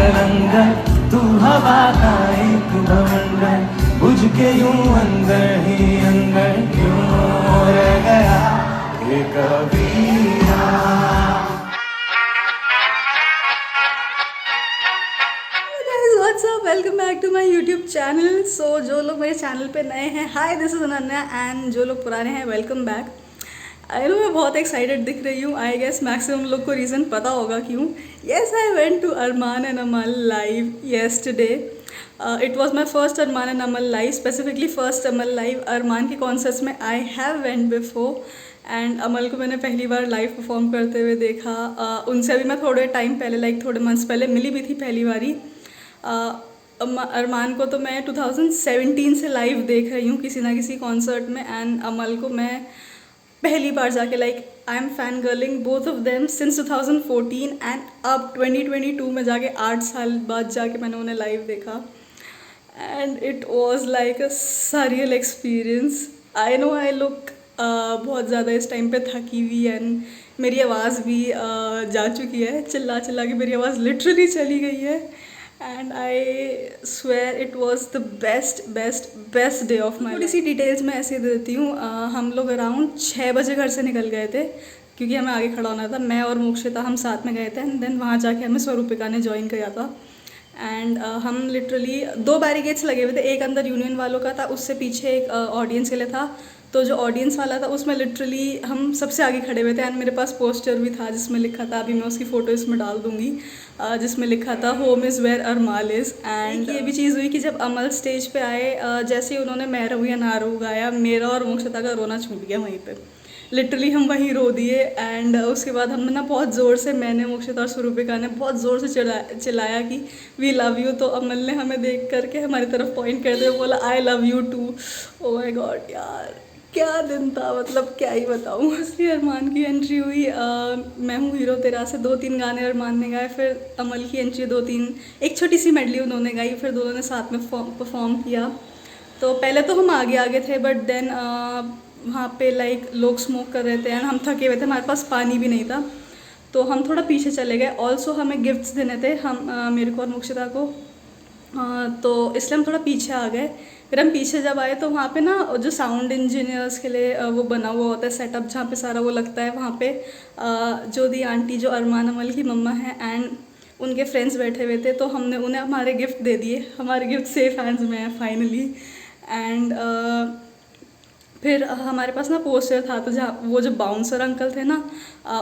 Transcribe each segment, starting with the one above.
अंदर अंदर तू हवा का एक बवंडर, बुझ के यूं अंदर ही अंदर क्यों रह गया ये Kabira. Welcome back to my YouTube channel. So जो लोग मेरे चैनल पे नए हैं, hi this is Ananya, and जो लोग पुराने हैं, वेलकम बैक। आई नो मैं बहुत एक्साइटेड दिख रही हूँ। आई गेस मैक्सिमम लोग को रीज़न पता होगा क्यों। Yes, I went to Armaan and Amaal live yesterday. It was my first Armaan and Amaal live, specifically first Amaal live. Armaan के कॉन्सर्ट्स में I have went before, and Amaal को मैंने पहली बार लाइव परफॉर्म करते हुए देखा। उनसे अभी मैं थोड़े टाइम पहले, लाइक थोड़े मंथ्स पहले मिली भी थी पहली बारी। अरमान को तो मैं 2017 से लाइव देख रही हूँ किसी ना किसी कॉन्सर्ट में, एंड अमल को मैं पहली बार जाके, like I am fan girling both of them since 2014, and अब 2022 में जाके 8 साल बाद जाके मैंने उन्हें लाइव देखा, and it was like a surreal experience. I know I look बहुत ज़्यादा इस टाइम पे थकी हुई, एंड मेरी आवाज़ भी जा चुकी है, चिल्ला चिल्ला के मेरी आवाज़ लिटरली चली गई है। And I swear it was the best day of my. थोड़ी सी डिटेल्स मैं ऐसे दे देती हूँ। हम लोग अराउंड 6 बजे घर से निकल गए थे क्योंकि हमें आगे खड़ा होना था। मैं और मोक्षिता हम साथ में गए थे, एंड देन वहाँ जाके हमें स्वरूपिका ने ज्वाइन किया था। एंड हम लिटरली 2 बैरिकेड्स लगे हुए थे, एक अंदर यूनियन वालों का था, उससे पीछे एक ऑडियंस के लिए था। तो जो ऑडियंस वाला था उसमें लिटरली हम सबसे आगे खड़े हुए थे, एंड मेरे पास पोस्टर भी था जिसमें लिखा था, अभी मैं उसकी फ़ोटो इसमें डाल दूँगी, जिसमें लिखा था home is where Armaan is. And ये भी चीज़ हुई कि जब अमल स्टेज पे आए, जैसे ही उन्होंने मैं रहूँ या ना रहूँ गाया, मेरा और मोक्षता का रोना छूट गया वहीं पे। लिटरली हम वहीं रो दिए, एंड उसके बाद हमने ना बहुत ज़ोर से, मैंने, मोक्षिता और स्वरूपिका ने बहुत ज़ोर से चिल्लाया कि वी लव यू। तो अमल ने हमें देख करके हमारी तरफ पॉइंट करते हुए बोला I love you too. Oh my god यार, क्या दिन था, मतलब क्या ही बताऊँ। इसलिए अरमान की एंट्री हुई, मैं हूँ हीरो तेरा से 2-3 गाने अरमान ने गाए, फिर अमल की एंट्री 2-3, एक छोटी सी मेडली उन्होंने गाई, फिर दोनों ने साथ में परफॉर्म किया। तो पहले तो हम आगे आगे थे, बट देन वहाँ पे लाइक लोग स्मोक कर रहे थे, एंड हम थके हुए थे, हमारे पास पानी भी नहीं था, तो हम थोड़ा पीछे चले गए। ऑल्सो हमें गिफ्ट्स देने थे, हम मेरे को और मोक्षिता को, तो इसलिए हम थोड़ा पीछे आ गए। फिर हम पीछे जब आए तो वहाँ पे ना जो साउंड इंजीनियर्स के लिए वो बना हुआ होता है सेटअप, जहाँ पे सारा वो लगता है, वहाँ पे जो दी आंटी जो अरमान अमल की मम्मा है एंड उनके फ्रेंड्स बैठे हुए थे, तो हमने उन्हें हमारे गिफ्ट दे दिए। हमारे गिफ्ट सेफ हैंड्स में है फाइनली। एंड फिर हमारे पास ना पोस्टर था, तो जहाँ वो जो बाउंसर अंकल थे ना,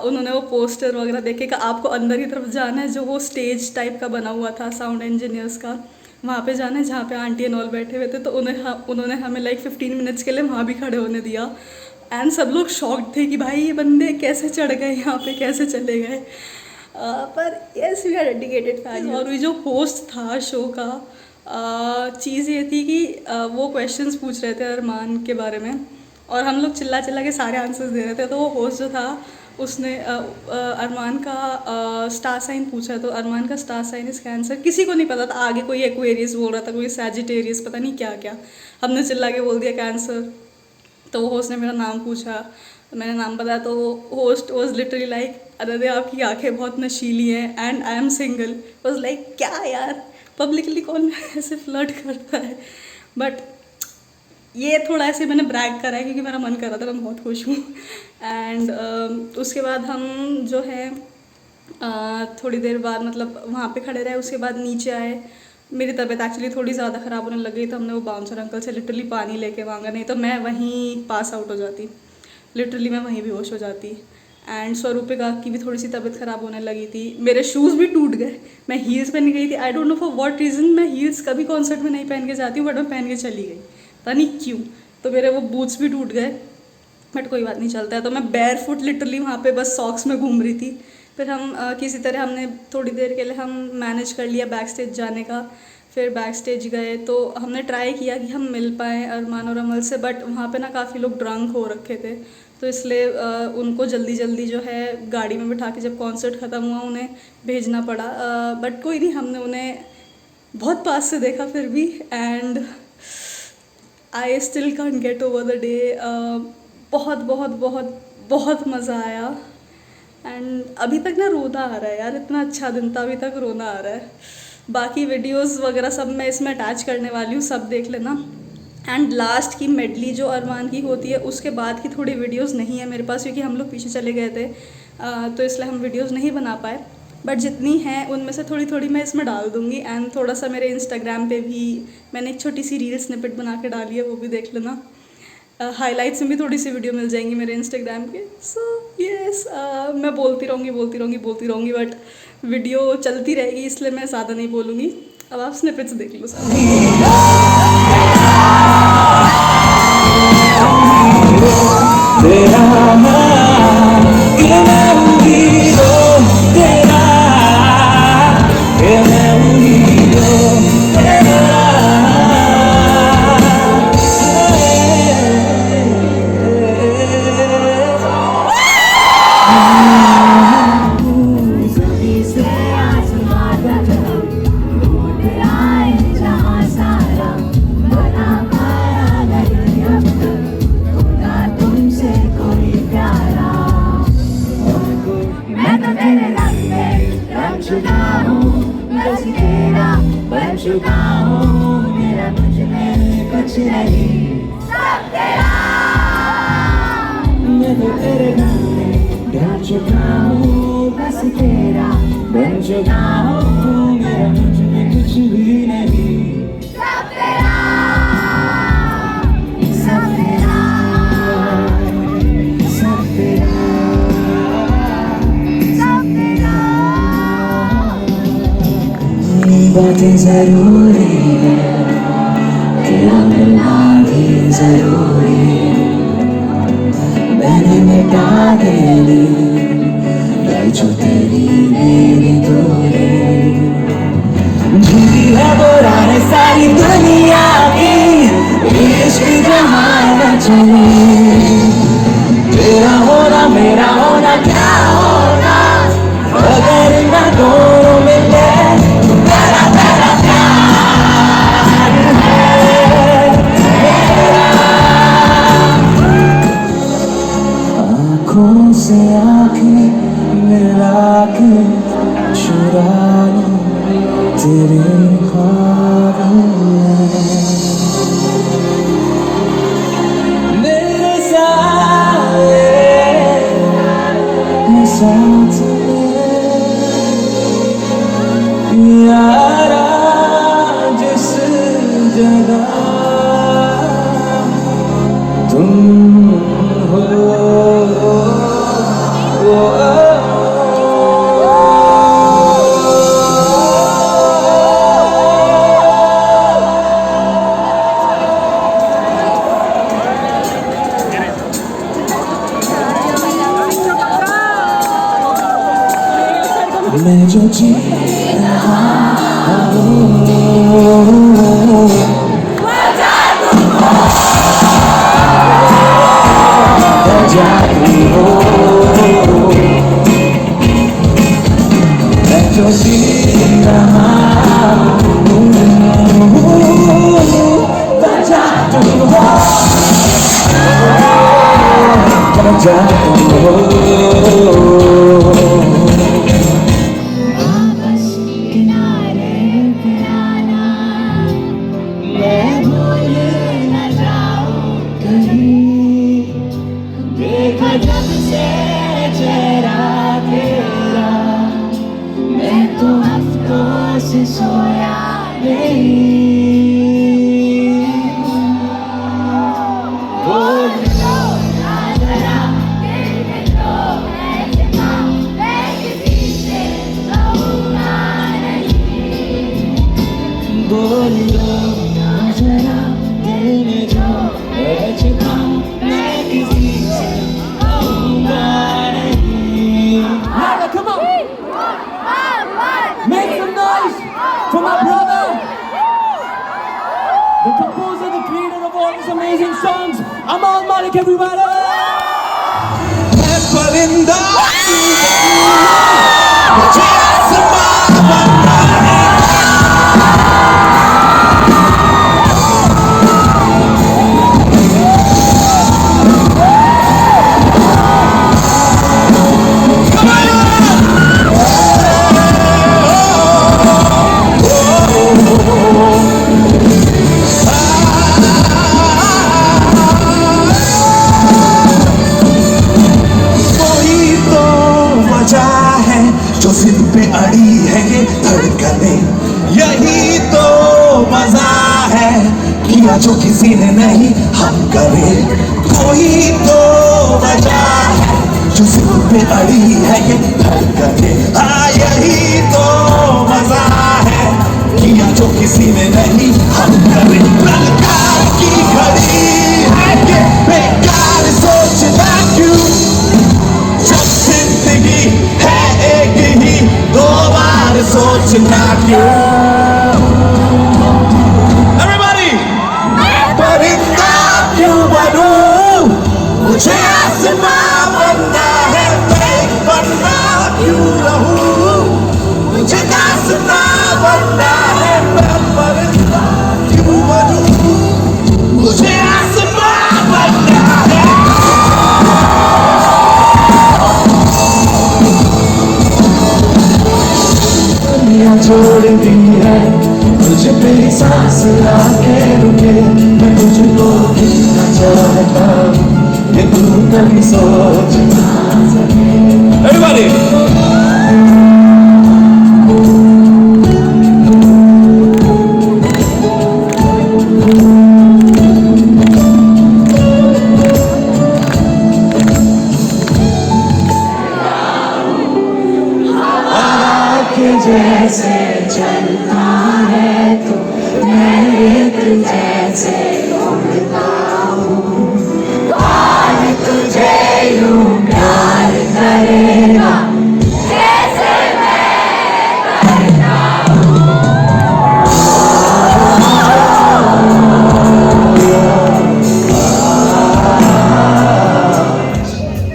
उन्होंने वो पोस्टर वगैरह देखे कि आपको अंदर की तरफ जाना है, जो वो स्टेज टाइप का बना हुआ था साउंड इंजीनियर्स का, वहाँ पे जाना है जहाँ पे आंटी एंड ऑल बैठे हुए थे। तो उन्होंने हमें लाइक 15 मिनट्स के लिए वहाँ भी खड़े होने दिया, एंड सब लोग शॉक्ड थे कि भाई ये बंदे कैसे चढ़ गए यहाँ पे, कैसे चले गए। पर yes, we are dedicated fan. और ये जो होस्ट था शो का, चीज़ ये थी कि वो क्वेश्चंस पूछ रहे थे अरमान के बारे में, और हम लोग चिल्ला चिल्ला के सारे आंसर्स दे रहे थे। तो वो होस्ट जो था उसने अरमान का स्टार साइन पूछा, तो अरमान का स्टार साइन इस कैंसर। किसी को नहीं पता था, आगे कोई एक्वेरियस बोल रहा था, कोई सैजिटेरियस, पता नहीं क्या क्या, हमने चिल्ला के बोल दिया कैंसर। तो वो होस्ट ने मेरा नाम पूछा, तो मैंने नाम बताया, तो होस्ट वॉज लिटरली लाइक अरे आपकी आंखें बहुत नशीली हैं and I am single. Was like क्या यार, पब्लिकली कौन ऐसे फ्लर्ट करता है। बट ये थोड़ा ऐसे मैंने ब्रैग करा है क्योंकि मेरा मन कर रहा था, मैं बहुत खुश हूँ। एंड उसके बाद हम जो है थोड़ी देर बाद मतलब वहाँ पे खड़े रहे, उसके बाद नीचे आए। मेरी तबीयत एक्चुअली थोड़ी ज़्यादा ख़राब होने लग गई, तो हमने वो बाउंसर अंकल से लिटरली पानी लेके मांगा, नहीं तो मैं वहीं पास आउट हो जाती, लिटरली मैं वहीं बेहोश हो जाती। एंड स्वरूपिका की भी थोड़ी सी तबीयत ख़राब होने लगी थी, मेरे शूज़ भी टूट गए। मैं हील्स पहन के गई थी, I don't know for what reason, मैं हील्स कभी कॉन्सर्ट में नहीं पहन के जाती हूँ, बट मैं पहन के चली गई, पता नहीं क्यों। तो मेरे वो बूट्स भी टूट गए, बट कोई बात नहीं, चलता है। तो मैं बेयर फुट लिटरली वहाँ पे बस सॉक्स में घूम रही थी। फिर हम किसी तरह हमने थोड़ी देर के लिए हम मैनेज कर लिया बैक स्टेज जाने का। फिर बैक स्टेज गए तो हमने ट्राई किया कि हम मिल पाएँ अरमान और अमल से, बट वहाँ पे ना काफ़ी लोग ड्रंक हो रखे थे, तो इसलिए उनको जल्दी जल्दी जो है गाड़ी में बिठा के जब कॉन्सर्ट ख़त्म हुआ उन्हें भेजना पड़ा। बट कोई नहीं, हमने उन्हें बहुत पास से देखा फिर भी, and I still can't get over the day. बहुत बहुत बहुत बहुत मज़ा आया, एंड अभी तक ना रोना आ रहा है यार, इतना अच्छा दिन था, अभी तक रोना आ रहा है। बाकी वीडियोस वगैरह सब मैं इसमें अटैच करने वाली हूँ, सब देख लेना। एंड लास्ट की मेडली जो अरमान की होती है उसके बाद की थोड़ी वीडियोस नहीं है मेरे पास, क्योंकि हम लोग पीछे चले गए थे, तो इसलिए हम वीडियोस नहीं बना पाए। बट जितनी हैं उनमें से थोड़ी थोड़ी मैं इसमें डाल दूँगी। एंड थोड़ा सा मेरे इंस्टाग्राम पे भी मैंने एक छोटी सी रील स्निपेट बना के डाली है, वो भी देख लेना। हाइलाइट्स में भी थोड़ी सी वीडियो मिल जाएंगी मेरे इंस्टाग्राम के। सो यस, मैं बोलती रहूँगी बट वीडियो चलती रहेगी, इसलिए मैं ज़्यादा नहीं बोलूँगी। अब आप स्निपेट्स देख लो सारे। तेरा ये मैं हूँ हीरो तेरा, ये मैं हूँ हीरो तेरा। ज़मीं से आसमां तक ढूंढ आए जहाँ सारा, बना पाया नहीं अब तक खुदा तुमसे कोई प्यारा। मैं तो तेरे रंग में रंग चुका हूँ, बस तेरा बन चुका हूँ, मेरा मुझ में कुछ नहीं सब तेरा। मैं तो तेरे रंग में ढल चुका हूँ, बस तेरा बन चुका हूँ, मेरा मुझ में कुछ भी नहीं। सब तेरा, सब तेरा, सब तेरा, सब तेरा। बातें जरूरी है, तेरा मिलना भी जरूरी है। मैंने मिटा देनी ये जो तेरी मेरी दूरी, झूठी है बुरा है सारी दुनिया की, इश्क जहाँ न चले। तेरा होना मेरा होना क्या होगा अगर न दोनों मिले। तेरा तेरा प्यार है मेरा, आँखों से आँखें मिला के चुरा लूं तेरे ख्वाबों में। मेरे सारे साथ यारा जिस जगह तुम हो, मैं जो जी रहा हूँ जाती हो, मैं जो जी रहा हूँ बजा तुम हो, बजा तुम हो। वापस किनारे पे आना, मैं भूल न जाऊं कहीं। देखा जब से चेहरा तेरा, मैं तो हफ्तों से सोया नहीं। बोल दो ना जरा, दिल तो ऐसे था, मैं किसी से कहूँगा नहीं। बोल दो ना जरा, दिल में जो है छिपा, मैं किसी से कहूँगा नहीं। Lara, come on! Make some noise for my brother, the composer, the creator of all these amazing songs, Amal Malik, everybody! मैं परिंदा मुझे आसमां बनना है। Come on! धड़कने, यही तो मजा है, किया जो किसी ने नहीं हम करें। कोई तो वजह है जो सिर पे अड़ी है ये धड़कने, हाँ यही तो मजा है, किया जो किसी ने नहीं हम करें। ललकार की घड़ी है ये बेकार सोचना क्यों, जब जिंदगी है एक ही, दो बार सोचना क्यों। Everybody! परिंदा क्यों बनूं, मुझे आसमां बनना है, मैं बनना क्यों रहूं, मुझे आसमां बनना है, मैं परिंदा क्यों बनूं, मुझे आसमां बनना है। दुनिया छोड़ दी है, तुझ पे ही सांस आके रुके, मैं तुझको कितना चाहता हूँ, ये तू कभी सोच ना सके। Everybody! जैसे चलता है तो मैं रेत जैसे उड़ता हूँ, कौन तुझे यूं प्यार करेगा जैसे मैं करता हूँ।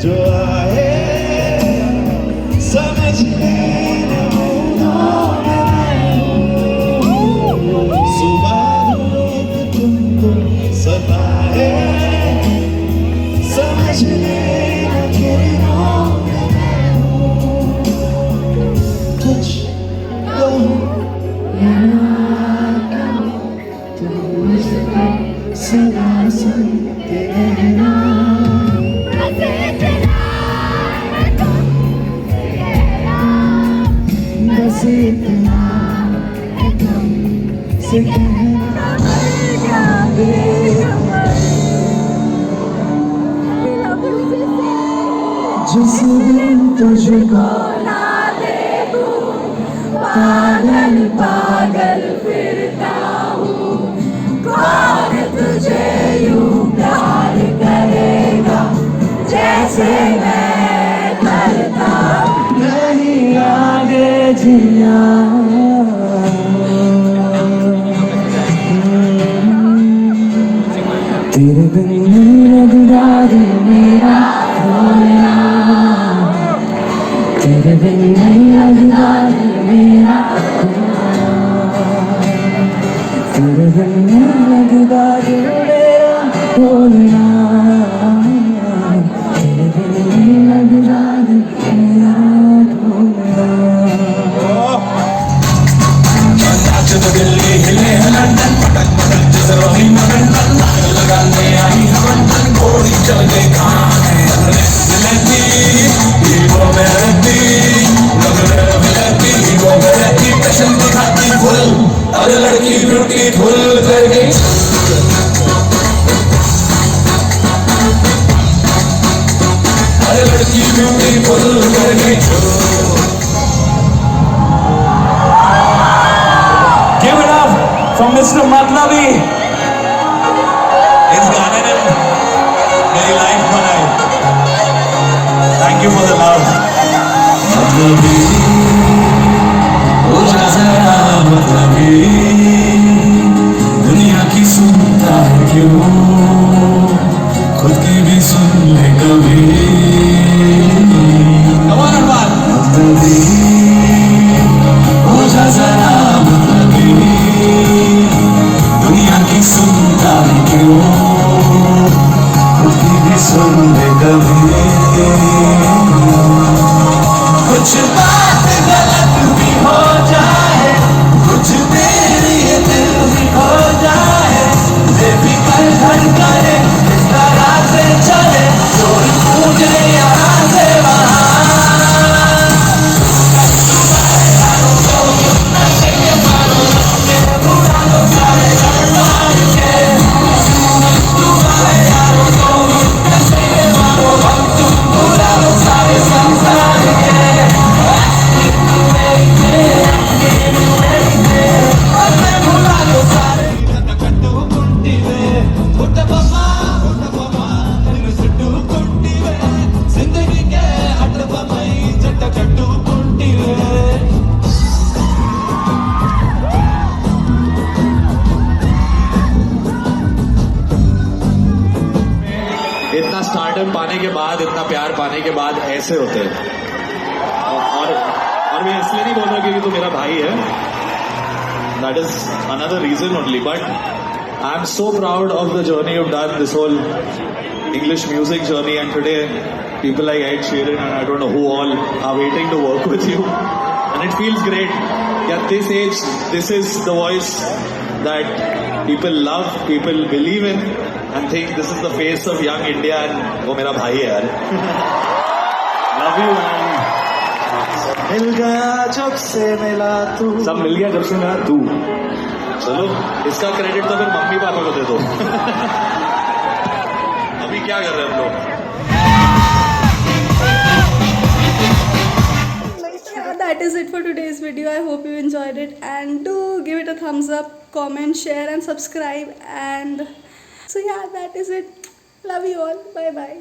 जो आए समझ सदा सुनते रहना, बस इतना है तुमसे कहना, बस इतना है तुमसे कहना। जिस दिन तुझको ना देखूं, पागल पागल फिरता हूँ, कौन तुझे यूं प्यार करेगा जैसे मैं करता हूँ। नहीं आगे जिया तेरे बिन नहीं लगता दिल मेरा रोना, तेरे बिन नहीं लगता दिल मेरा रोना, तेरे बिन नहीं लगता दिल मेरा रोना, तेरे बिन नहीं लगता दिल मेरा रोना। नाच तो दिल्ली हिले है लंदन, पटक पटक जैसे रोही मगन, लगाने आई हम गोली चल गए कहाँ है मिलती, वो मेहनती मिलती, वो मेहनती पैशन दिखाती फुल, और लड़की ब्यूटीफुल कर गई। अरे लड़की ब्यूटीफुल कर गई। Give it up for Mr. Matlabi. इस गाने ने मेरी लाइफ बनाई। Thank you for the love. मतलबी हो जा जरा मतलबी, दुनिया की सुनता है क्यों, खुद की भी सुन ले कभी। मतलबी हो जा जरा मतलबी, दुनिया की सुनता है क्यों, खुद की भी सुन ले कभी। कुछ बात पाने के बाद, इतना प्यार पाने के बाद ऐसे होते हैं। और मैं इसलिए नहीं बोल रहा क्योंकि तू मेरा भाई है, that is another reason only, but I am so proud of the journey you've done, this whole English music journey, and today people like Ed Sheeran and I don't know who all are waiting to work with you, and it feels great. At this age, this is the voice that people love, people believe in and think this is the face of young India, and वो मेरा भाई है यार। Love you man। मिल गया जब से मिला तू, सब मिल गया जब से मिला तू। चलो इसका क्रेडिट तो फिर मम्मी पापा को दे दो। अभी क्या कर रहे हैं हम लोग? That is it for today's video. I hope you enjoyed it, and do give it a thumbs up, comment, share and subscribe. And so yeah, that is it. Love you all. Bye bye.